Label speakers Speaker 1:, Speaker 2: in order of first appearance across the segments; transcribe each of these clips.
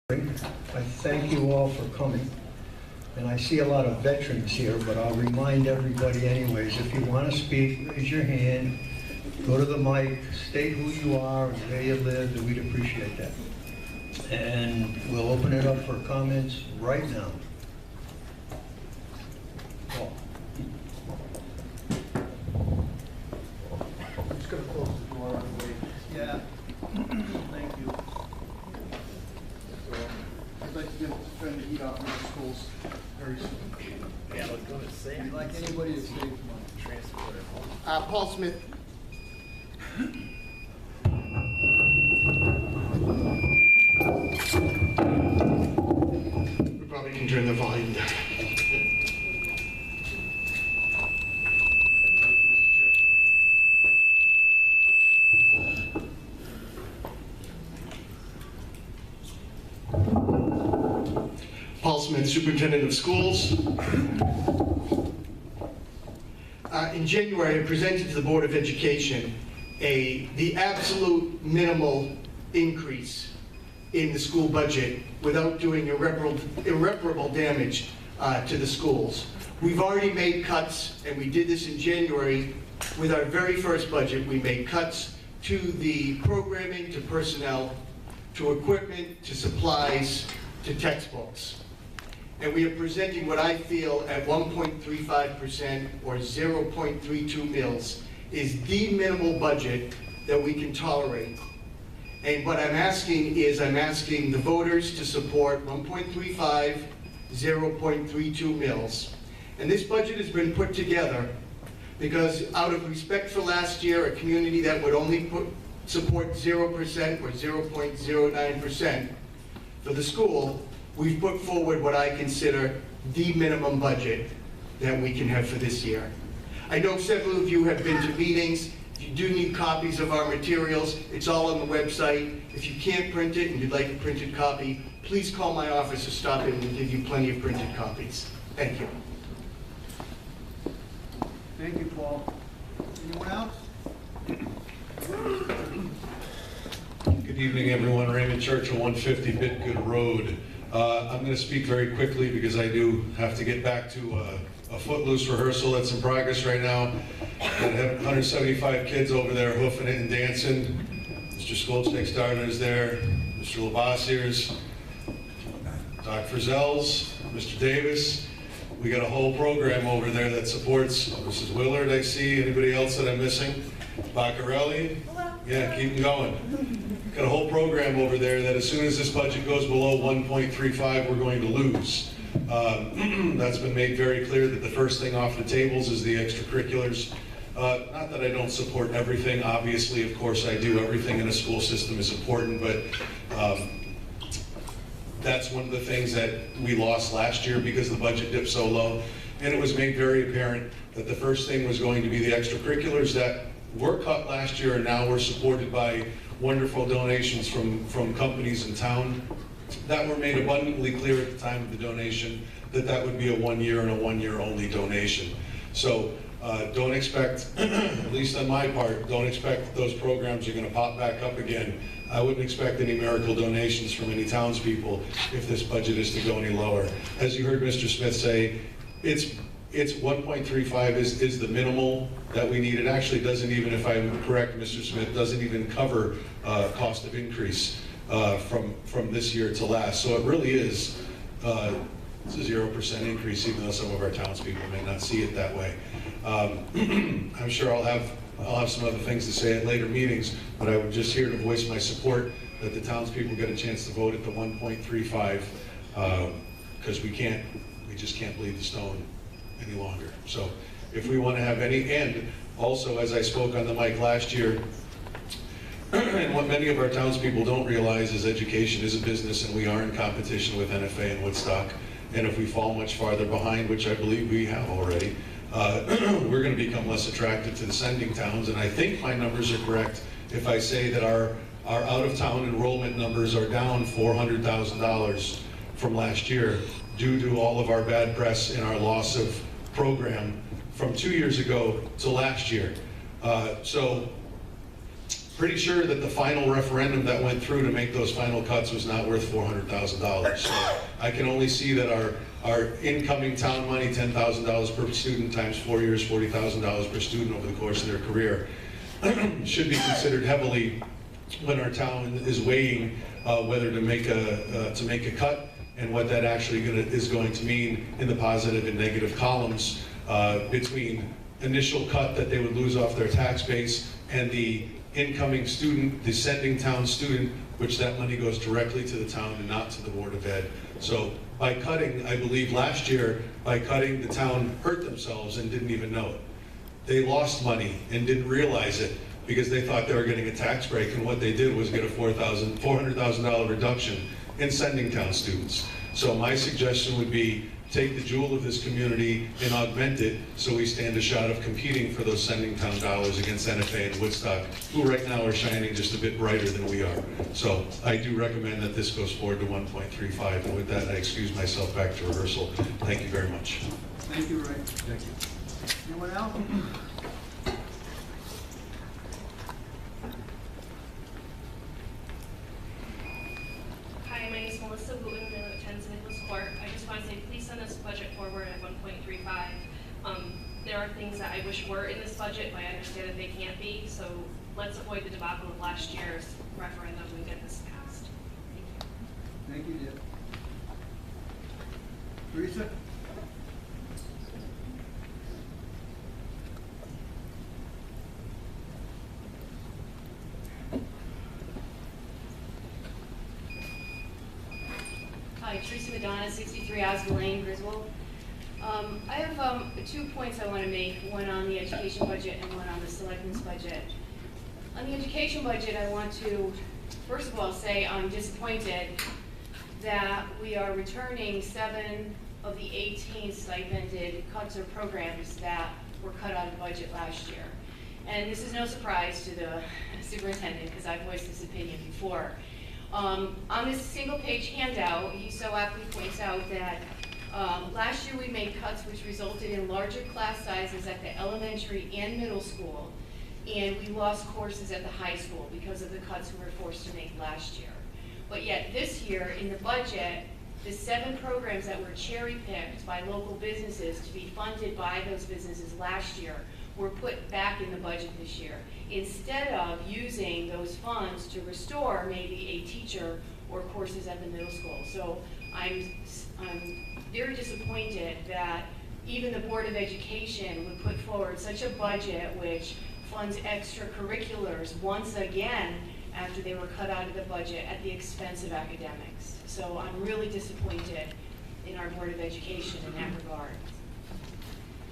Speaker 1: I thank you all for coming, and I see a lot of veterans here, but I'll remind everybody anyways, if you want to speak, raise your hand, go to the mic, state who you are and where you live, and we'd appreciate that. And we'll open it up for comments right now. Paul.
Speaker 2: I'm just going to close the door on the way.
Speaker 1: Yeah, thank you.
Speaker 2: I'd like to turn the heat off in the schools very soon.
Speaker 3: Yeah, I was going to say.
Speaker 1: I'd like anybody to stay from
Speaker 3: Transporter.
Speaker 2: Paul Smith. We probably can turn the volume down. Paul Smith, Superintendent of Schools. In January, I presented to the Board of Education the absolute minimal increase in the school budget without doing irreparable damage to the schools. We've already made cuts, and we did this in January with our very first budget. We made cuts to the programming, to personnel, to equipment, to supplies, to textbooks. And we are presenting what I feel at 1.35% or 0.32 mils is the minimal budget that we can tolerate. And what I'm asking is, I'm asking the voters to support 1.35, 0.32 mils. And this budget has been put together because out of respect for last year, a community that would only support 0% or 0.09% for the school, we've put forward what I consider the minimum budget that we can have for this year. I know several of you have been to meetings. If you do need copies of our materials, it's all on the website. If you can't print it and you'd like a printed copy, please call my office or stop in and we'll give you plenty of printed copies. Thank you.
Speaker 1: Thank you, Paul. Anyone else?
Speaker 4: Good evening, everyone. Raymond Churchill, 150 Bitgood Road. I'm going to speak very quickly because I do have to get back to a Footloose rehearsal that's in progress right now. I have 175 kids over there hoofing it and dancing. Mr. Skolchnik-Starner is there, Mr. Labassiers, Doc Frizzell's, Mr. Davis. We got a whole program over there that supports Mrs. Willard, I see. Anybody else that I'm missing? Baccarelli? Yeah, keep them going. Got a whole program over there that as soon as this budget goes below 1.35, we're going to lose. That's been made very clear that the first thing off the tables is the extracurriculars. Not that I don't support everything, obviously, of course I do. Everything in a school system is important, but that's one of the things that we lost last year because the budget dipped so low. And it was made very apparent that the first thing was going to be the extracurriculars that were cut last year and now we're supported by wonderful donations from companies in town that were made abundantly clear at the time of the donation that that would be a 1 year and a 1 year only donation. So don't expect, at least on my part, don't expect that those programs are going to pop back up again. I wouldn't expect any miracle donations from any townspeople if this budget is to go any lower. As you heard Mr. Smith say, it's 1.35 is the minimal that we need. It actually doesn't even, if I'm correct, Mr. Smith, doesn't even cover cost of increase from this year to last. So it really is it's a 0% increase, even though some of our townspeople may not see it that way. I'm sure I'll have some other things to say at later meetings, but I would just here to voice my support that the townspeople get a chance to vote at the 1.35 because we just can't bleed the stone any longer. So if we want to have any, and also as I spoke on the mic last year, and what many of our townspeople don't realize is education is a business and we are in competition with NFA and Woodstock. And if we fall much farther behind, which I believe we have already, we're going to become less attractive to the sending towns. And I think my numbers are correct if I say that our out-of-town enrollment numbers are down $400,000 from last year due to all of our bad press and our loss of program from 2 years ago to last year. So pretty sure that the final referendum that went through to make those final cuts was not worth $400,000. So I can only see that our incoming town money, $10,000 per student times 4 years, $40,000 per student over the course of their career, should be considered heavily when our town is weighing whether to make a cut and what that actually is going to mean in the positive and negative columns between initial cut that they would lose off their tax base and the incoming student, descending town student, which that money goes directly to the town and not to the Board of Ed. So by cutting, I believe last year, by cutting, the town hurt themselves and didn't even know it. They lost money and didn't realize it because they thought they were getting a tax break, and what they did was get a $400,000 reduction in sending town students. So my suggestion would be take the jewel of this community and augment it so we stand a shot of competing for those sending town dollars against NFA and Woodstock, who right now are shining just a bit brighter than we are. So I do recommend that this goes forward to 1.35, and with that I excuse myself back to rehearsal. Thank you very much.
Speaker 5: Thank you, Ray. Thank you. Anyone else?
Speaker 6: Hi, my name is Melissa Wooten, I live at 10 Nicholas Court. I just want to say, please send this budget forward at 1.35. There are things that I wish were in this budget, but I understand that they can't be, so let's avoid the debacle of last year's referendum and get this passed. Thank you.
Speaker 5: Thank you, Deb. Teresa?
Speaker 7: Hi, Teresa Madonna, 63 Osgood Lane, Griswold. I have 2 points I want to make, one on the education budget and one on the selectmen's budget. On the education budget, I want to, first of all, say I'm disappointed that we are returning 7 of the 18 stipended cuts or programs that were cut out of the budget last year. And this is no surprise to the superintendent, because I've voiced this opinion before. On this single-page handout, he so aptly points out that last year we made cuts which resulted in larger class sizes at the elementary and middle school, and we lost courses at the high school because of the cuts we were forced to make last year. But yet this year, in the budget, the 7 programs that were cherry-picked by local businesses to be funded by those businesses last year were put back in the budget this year, instead of using those funds to restore maybe a teacher or courses at the middle school. So I'm very disappointed that even the Board of Education would put forward such a budget which funds extracurriculars once again after they were cut out of the budget at the expense of academics. So I'm really disappointed in our Board of Education in that regard.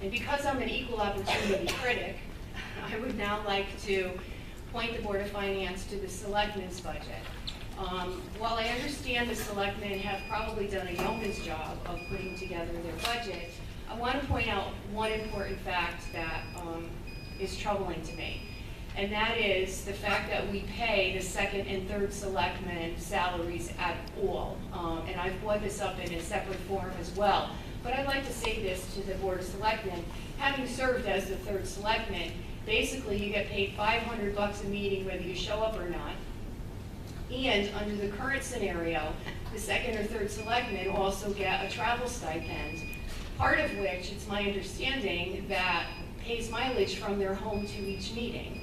Speaker 7: And because I'm an equal opportunity critic, I would now like to point the Board of Finance to the Selectmen's budget. While I understand the Selectmen have probably done a yeoman's job of putting together their budget, I want to point out one important fact that is troubling to me. And that is the fact that we pay the 2nd and 3rd Selectmen salaries at all. And I've brought this up in a separate form as well. But I'd like to say this to the Board of Selectmen. Having served as the 3rd Selectman, basically you get paid $500 a meeting whether you show up or not. And under the current scenario, the 2nd or 3rd Selectmen also get a travel stipend, part of which, it's my understanding, that pays mileage from their home to each meeting.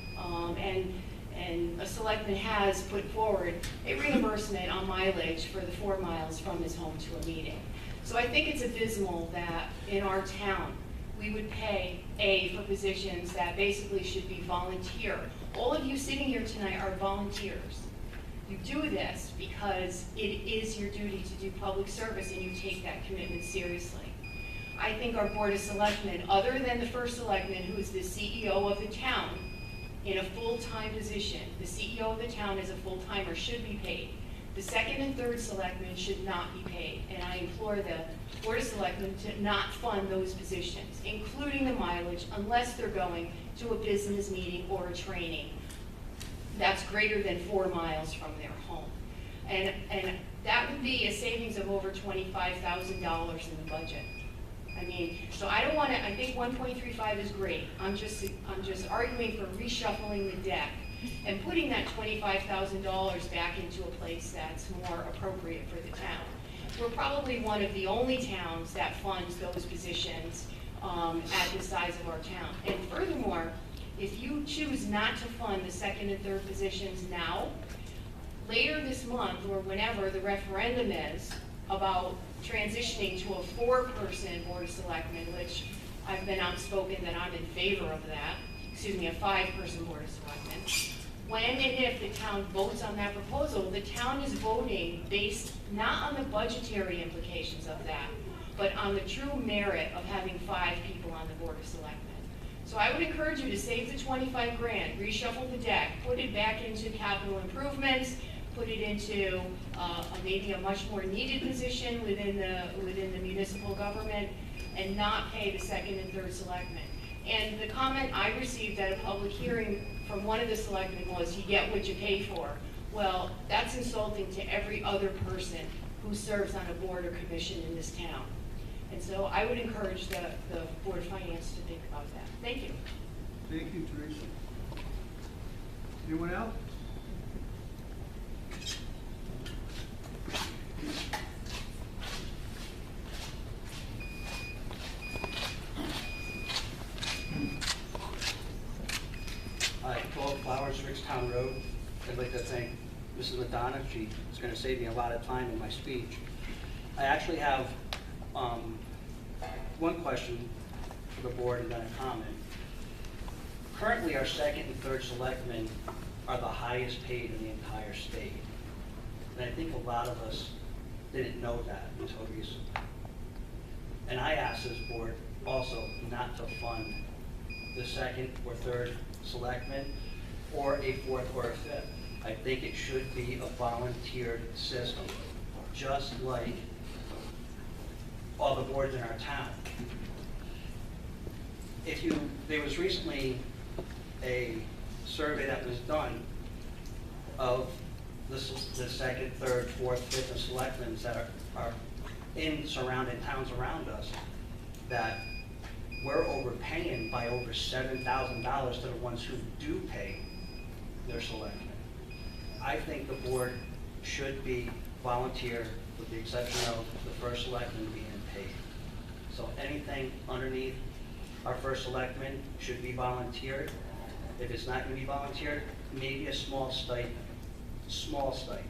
Speaker 7: And a selectman has put forward a reimbursement on mileage for the 4 miles from his home to a meeting. So I think it's abysmal that in our town, we would pay for positions that basically should be volunteer. All of you sitting here tonight are volunteers. You do this because it is your duty to do public service and you take that commitment seriously. I think our Board of Selectmen, other than the 1st Selectman, who is the CEO of the town, in a full-time position, the CEO of the town as a full-timer should be paid. The 2nd and 3rd Selectmen should not be paid, and I implore the Board of Selectmen to not fund those positions, including the mileage, unless they're going to a business meeting or a training that's greater than 4 miles from their home. And that would be a savings of over $25,000 in the budget. I mean, so I don't want to, I think 1.35 is great. I'm just arguing for reshuffling the deck and putting that $25,000 back into a place that's more appropriate for the town. We're probably one of the only towns that funds those positions at the size of our town. And furthermore, if you choose not to fund the second and third positions now, later this month or whenever the referendum is about transitioning to a 4-person board of selectmen, which I've been outspoken that I'm in favor of that, excuse me, a 5-person board of selectmen. When and if the town votes on that proposal, the town is voting based not on the budgetary implications of that, but on the true merit of having 5 people on the board of selectmen. So I would encourage you to save the 25 grand, reshuffle the deck, put it back into capital improvements, put it into maybe a much more needed position within the municipal government, and not pay the second and third selectmen. And the comment I received at a public hearing from one of the selectmen was, you get what you pay for. Well, that's insulting to every other person who serves on a board or commission in this town. And so I would encourage the Board of Finance to think about that. Thank you.
Speaker 5: Thank you, Teresa. Anyone else?
Speaker 8: Hi, 12 Flowers, Rickstown Road. I'd like to thank Mrs. Madonna. She is going to save me a lot of time in my speech. I actually have one question for the board and then a comment. Currently, our second and third selectmen are the highest paid in the entire state. And I think a lot of us didn't know that until recently. And I asked this board also not to fund the second or third selectmen or a 4th or a 5th. I think it should be a volunteered system, just like all the boards in our town. There was recently a survey that was done of the second, third, 4th, 5th, and selectmen that are in surrounding towns around us, that we're overpaying by over $7,000 to the ones who do pay their selectmen. I think the board should be volunteer, with the exception of the first selectman being paid. So anything underneath our first selectman should be volunteered. If it's not going to be volunteered, maybe a small stipend. Small stipend.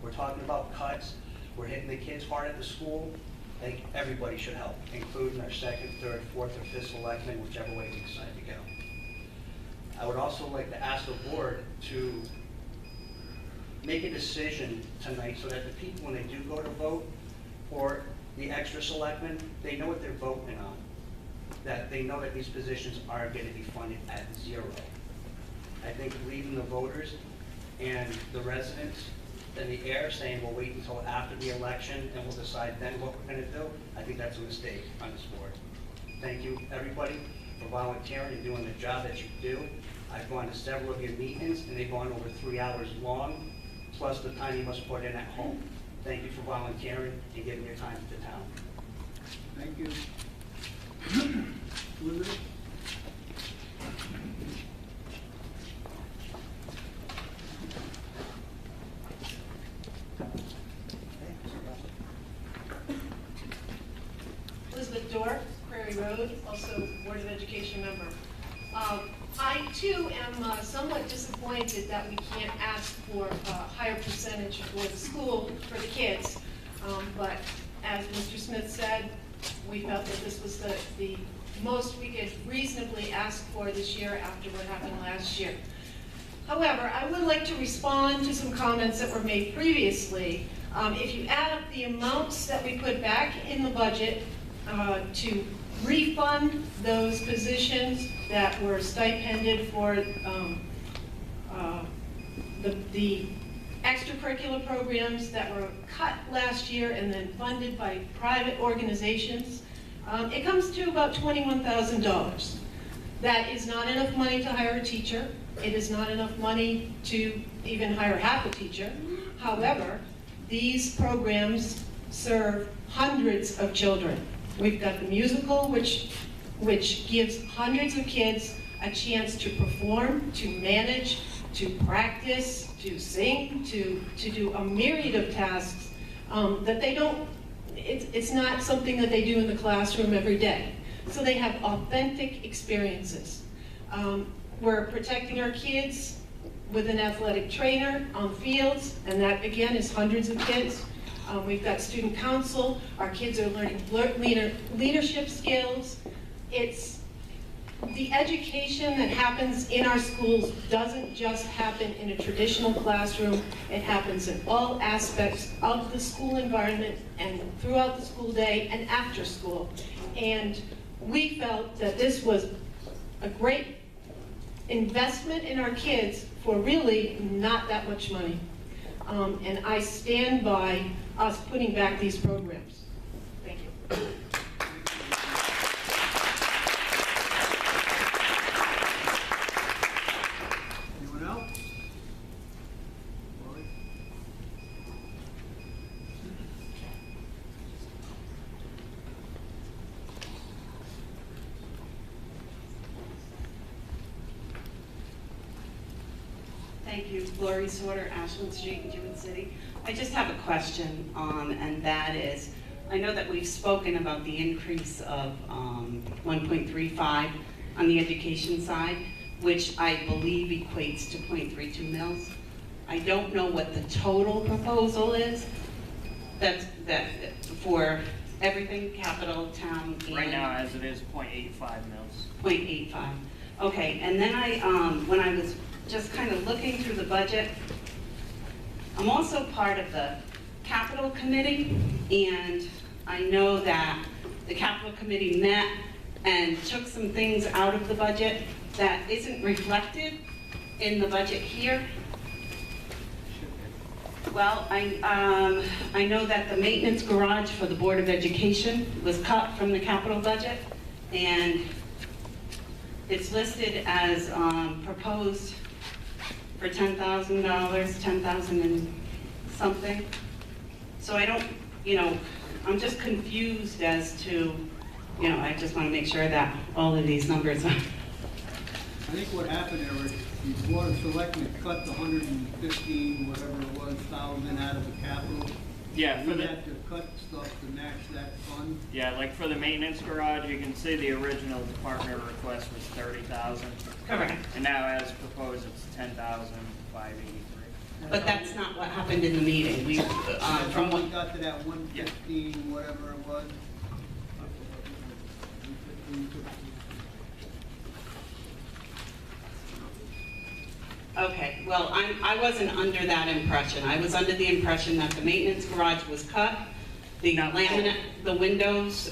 Speaker 8: We're talking about cuts. We're hitting the kids hard at the school. I think everybody should help, including our second, third, 4th, or 5th selectmen, whichever way we decide to go. I would also like to ask the board to make a decision tonight so that the people, when they do go to vote for the extra selectmen, they know what they're voting on. That they know that these positions are going to be funded at 0. I think leaving the voters and the residents in the air saying we'll wait until after the election and we'll decide then what we're going to do, I think that's a mistake on this board. Thank you, everybody, for volunteering and doing the job that you do. I've gone to several of your meetings and they've gone over 3 hours long, plus the time you must put in at home. Thank you for volunteering and giving your time to the town.
Speaker 5: Thank you. Elizabeth?
Speaker 9: Elizabeth Dorr, Prairie Road, also Board of Education member. I too am somewhat disappointed that we can't ask for a higher percentage for the school, for the kids. But as Mr. Smith said, we felt that this was the most we could reasonably ask for this year after what happened last year. However, I would like to respond to some comments that were made previously. If you add up the amounts that we put back in the budget to refund those positions that were stipended for the extracurricular programs that were cut last year and then funded by private organizations, it comes to about $21,000. That is not enough money to hire a teacher. It is not enough money to even hire half a teacher. However, these programs serve hundreds of children. We've got the musical, which gives hundreds of kids a chance to perform, to manage, to practice, to sing, to do a myriad of tasks that they don't, it's not something that they do in the classroom every day. So they have authentic experiences. We're protecting our kids with an athletic trainer on fields, and that again is hundreds of kids. We've got student council, our kids are learning leadership skills. It's the education that happens in our schools doesn't just happen in a traditional classroom. It happens in all aspects of the school environment and throughout the school day and after school. And we felt that this was a great investment in our kids for really not that much money. And I stand by us putting back these programs. Thank you.
Speaker 5: Anyone else? Lori?
Speaker 10: Thank you. Lori Sorter, Ashland Street, Jewett City. I just have a question, and that is, I know that we've spoken about the increase of 1.35 on the education side, which I believe equates to 0.32 mils. I don't know what the total proposal is. That for everything, capital, town, and
Speaker 11: Right now, as it is, 0.85 mils.
Speaker 10: 0.85. Okay, and then when I was just kind of looking through the budget, I'm also part of the capital committee, and I know that the capital committee met and took some things out of the budget that isn't reflected in the budget here. Well, I know that the maintenance garage for the Board of Education was cut from the capital budget, and it's listed as proposed for $10,000, 10,000 and something. So I don't, I'm just confused as to, I just want to make sure that all of these numbers are.
Speaker 5: I think what happened there was the Board of Selectmen cut the 115, whatever it was, thousand out of the capital.
Speaker 11: Yeah,
Speaker 5: We had to cut stuff to match that fund.
Speaker 11: Yeah, like for the maintenance garage, you can see the original department request was 30,000.
Speaker 10: Correct.
Speaker 11: And now as proposed, it's 10,583.
Speaker 10: But that's not what happened in the meeting. We, from
Speaker 5: We
Speaker 10: what,
Speaker 5: got to that 115, whatever it was.
Speaker 10: okay, well, I wasn't under that impression. I was under the impression that the maintenance garage was cut, the laminate, the windows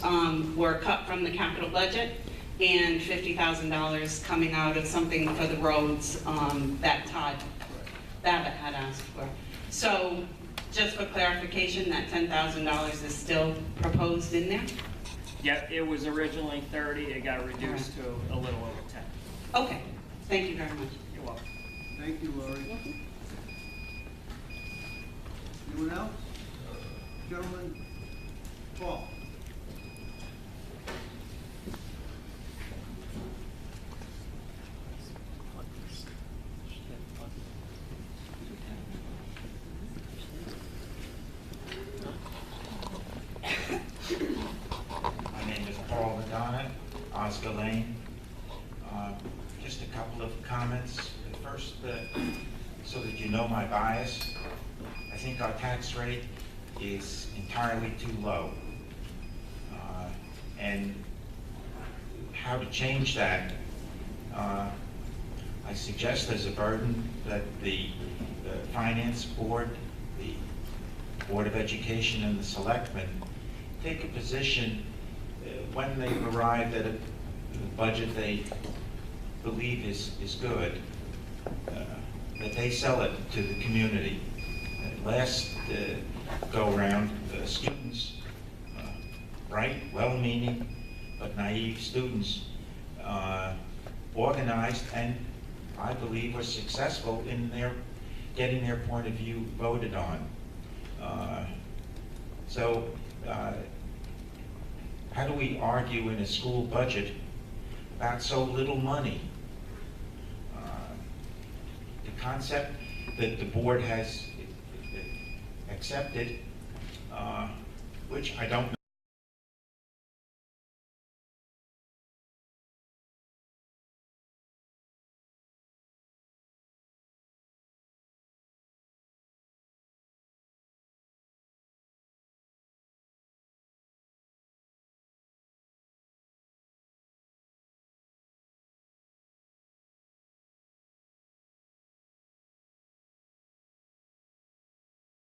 Speaker 10: were cut from the capital budget, and $50,000 coming out of something for the roads that Todd Babbitt had asked for. So, just for clarification, that $10,000 is still proposed in there?
Speaker 11: Yeah, it was originally 30, it got reduced to a little over 10.
Speaker 10: Okay, thank you very much.
Speaker 11: You're welcome.
Speaker 5: Thank you, Lori. Anyone else? Gentlemen, Paul.
Speaker 12: My name is Paul Madonna, Oscar Lane. Just a couple of comments. First, so that you know my bias, I think our tax rate is entirely too low. And how to change that, I suggest as a burden that the Finance Board, the Board of Education, and the Selectmen take a position when they've arrived at a budget they believe is good, that they sell it to the community. Last go-around, students, bright, well-meaning, but naive students, organized and I believe were successful in their getting their point of view voted on. How do we argue in a school budget about so little money? concept that the board has accepted, which I don't